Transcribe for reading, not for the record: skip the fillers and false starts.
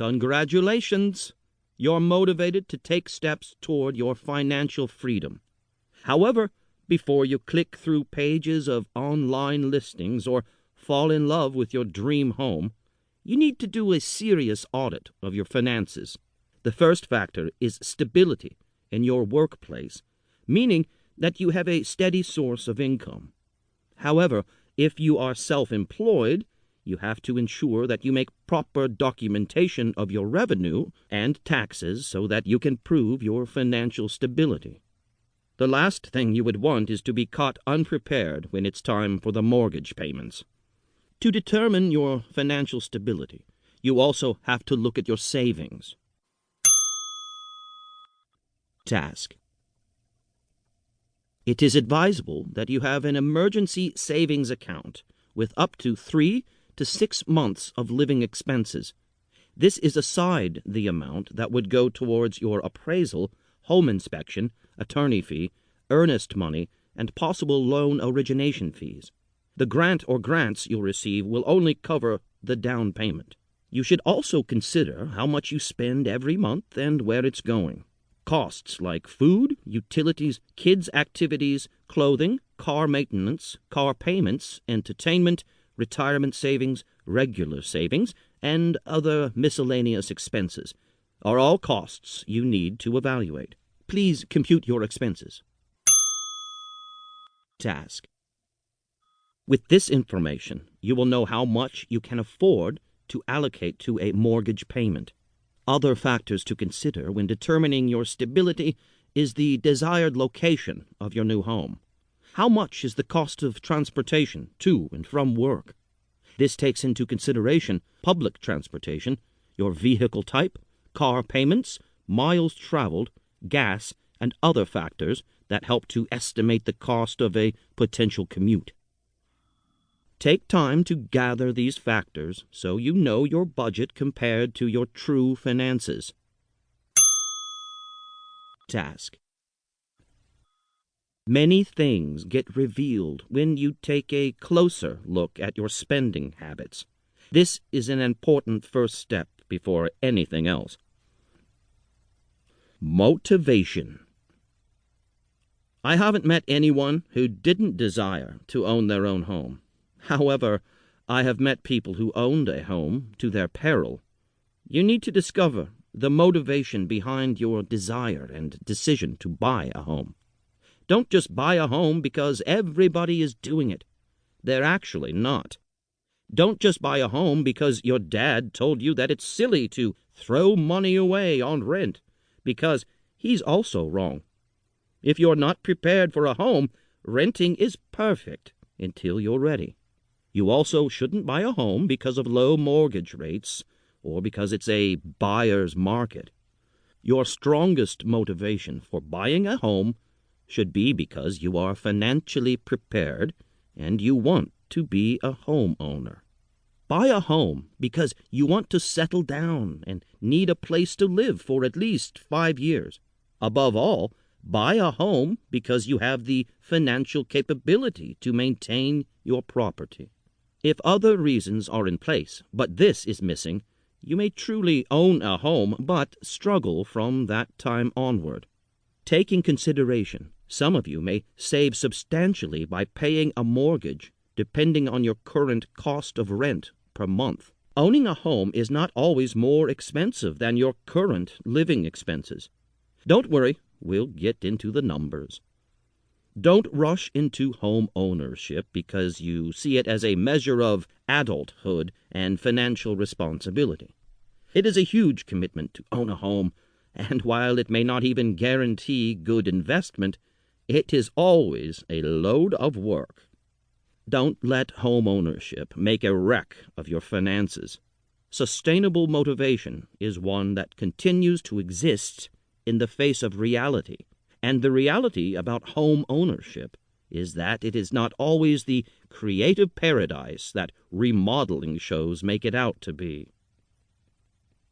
Congratulations! You're motivated to take steps toward your financial freedom. However, before you click through pages of online listings or fall in love with your dream home, you need to do a serious audit of your finances. The first factor is stability in your workplace, meaning that you have a steady source of income. However, if you are self-employed, you have to ensure that you make proper documentation of your revenue and taxes so that you can prove your financial stability. The last thing you would want is to be caught unprepared when it's time for the mortgage payments. To determine your financial stability, you also have to look at your savings. Task. It is advisable that you have an emergency savings account with up to 3 to 6 months of living expenses. This is aside the amount that would go towards your appraisal, home inspection, attorney fee, earnest money, and possible loan origination fees. The grant or grants you'll receive will only cover the down payment. You should also consider how much you spend every month and where it's going. Costs like food, utilities, kids' activities, clothing, car maintenance, car payments, entertainment, retirement savings, regular savings, and other miscellaneous expenses are all costs you need to evaluate. Please compute your expenses. Task. With this information, you will know how much you can afford to allocate to a mortgage payment. Other factors to consider when determining your stability is the desired location of your new home. How much is the cost of transportation to and from work? This takes into consideration public transportation, your vehicle type, car payments, miles traveled, gas, and other factors that help to estimate the cost of a potential commute. Take time to gather these factors so you know your budget compared to your true finances. Task. Many things get revealed when you take a closer look at your spending habits. This is an important first step before anything else. Motivation. I haven't met anyone who didn't desire to own their own home. However, I have met people who owned a home to their peril. You need to discover the motivation behind your desire and decision to buy a home. Don't just buy a home because everybody is doing it. They're actually not. Don't just buy a home because your dad told you that it's silly to throw money away on rent, because he's also wrong. If you're not prepared for a home, renting is perfect until you're ready. You also shouldn't buy a home because of low mortgage rates or because it's a buyer's market. Your strongest motivation for buying a home should be because you are financially prepared and you want to be a homeowner. Buy a home because you want to settle down and need a place to live for at least 5 years. Above all, buy a home because you have the financial capability to maintain your property. If other reasons are in place, but this is missing, you may truly own a home but struggle from that time onward. Take in consideration, some of you may save substantially by paying a mortgage depending on your current cost of rent per month. Owning a home is not always more expensive than your current living expenses. Don't worry, we'll get into the numbers. Don't rush into home ownership because you see it as a measure of adulthood and financial responsibility. It is a huge commitment to own a home, and while it may not even guarantee good investment, it is always a load of work. Don't let home ownership make a wreck of your finances. Sustainable motivation is one that continues to exist in the face of reality. And the reality about home ownership is that it is not always the creative paradise that remodeling shows make it out to be.